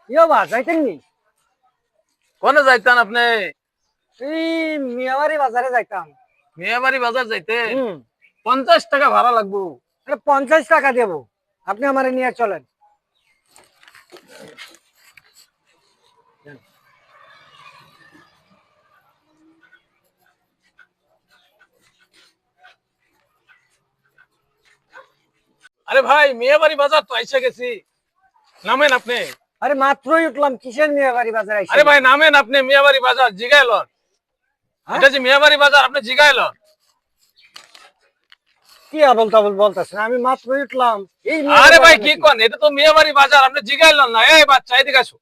ইয়ো বা যাইতেন নি? কোনে যাইতেন আপনি? এই মিয়াবাড়ি বাজারে যাইতাম। মিয়াবাড়ি বাজার যাইতে হুম। 50 টাকা ভাড়া লাগবো। 50 টাকা দেবো, আপনি আমারে নিয়ে চলেন। আরে ভাই মিয়াবাড়ি বাজার তো আইসা গেছি, নামেন আপনি। আরে মাত্রই উঠলাম, কিসের মিয়াবাড়ি বাজার আইসা? আরে ভাই নামেন আপনি, মিয়াবাড়ি বাজার জিগাইলন। হ্যাঁ? এটা যে মিয়াবাড়ি বাজার আপনি জিগাইলন। কি আবল তাবল বলতেছেন? আমি মাত্রই উঠলাম। এই আরে ভাই মিয়াবাড়ি কি নাকি? কোন, এটা তো মিয়াবাড়ি বাজার আপনি জিগাইলন না। এই বাচ্চা এদিকে আসো।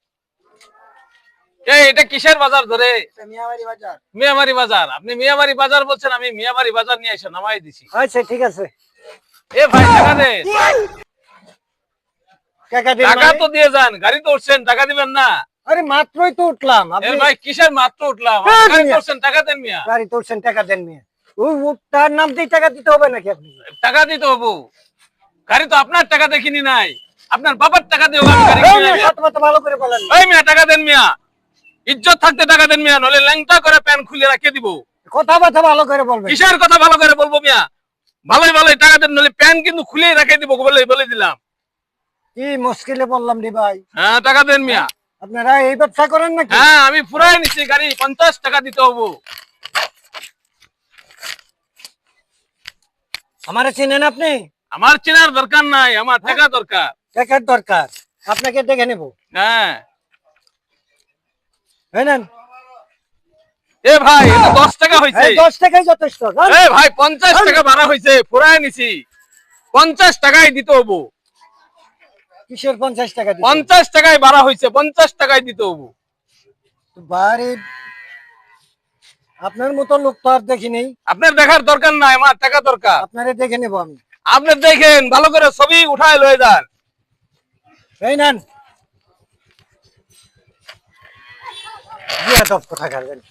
এই এটা কিসের বাজার ধরে? এটা মিয়াবাড়ি বাজার। মিয়াবাড়ি বাজার, আপনি মিয়াবাড়ি বাজার বলছেন, আমি মিয়াবাড়ি বাজার নিয়ে এসে নামাই দিছি। আচ্ছা ঠিক আছে। এ ভাই টাকা দেন। টাকা দিন টাকা মানে? তো দিয়ে যান, গাড়ি তো উঠছেন, টাকা দিবেন না? আরে মাত্রই তো উঠলাম, এ আপনি ভাই কিসের মাত্র উঠলাম, হ্যাঁ, গাড়ি মিয়া। উঠছেন, টাকা দেন মিয়া। গাড়ি তুলছেন, টাকা দেন মিয়া। তার নাম দিয়ে টাকা দিতে হবে নাকি আপনি? টাকা দিতে হবো, গাড়ি তো আপনার টাকা দেখিনি নাই, আপনার বাবার টাকা দিয়ে আমি গাড়ি এই কিনে মিয়া, নিয়ে- কথা বার্তা ভালো করে বলেন। এই মিয়া টাকা দেন মিয়া, ইজ্জত থাকতে টাকা দেন মিয়া, নলে ল্যাংটা করে প্যান খুলে রাখিয়ে দিব। কথাবার্তা ভালো করে বলবেন। কিসের কথা ভালো করে বলবো মিয়া, ভালোই ভালোই টাকা দেন, নলে প্যান কিন্তু খুলে রাখিয়ে দিব বলে বলে দিলাম। কি মুশকিলে বললাম রে ভাই। হ্যাঁ টাকা দেন মিয়া। আপনারা এই ব্যবসা করেন নাকি? হ্যাঁ আমি ফুরাই নিচ্ছি গাড়ি, 50 টাকা দিতে হবো। আমারে চিনেন আপনি? আমার চেনার দরকার নাই, আমার টাকা দরকার। টাকার দরকার, আপনাকে দেখে নেব। হ্যাঁ হ্যাঁ নেন। এ ভাই এটা 10 টাকা হয়েছে। এই 10 টাকাই যথেষ্ট। যান। এ ভাই 50 টাকা ভাড়া হয়েছে, ফুরাই নিছি, 50 টাকাই দিতে হবো। কিসের 50 টাকা দিতে? 50 টাকায় ভাড়া হয়েছে, 50 টাকায় দিতে হবো। বাড়ি আপনার মতো লোক তো আর দেখি নেই। আপনার দেখার দরকার নাই, আমার টাকা দরকার। আপনারে দেখে নেব আমি। আপনি দেখেন ভালো করে, ছবি উঠায় লয়ে যান। এই নেন। বিয়াদব কোথাকার জানি।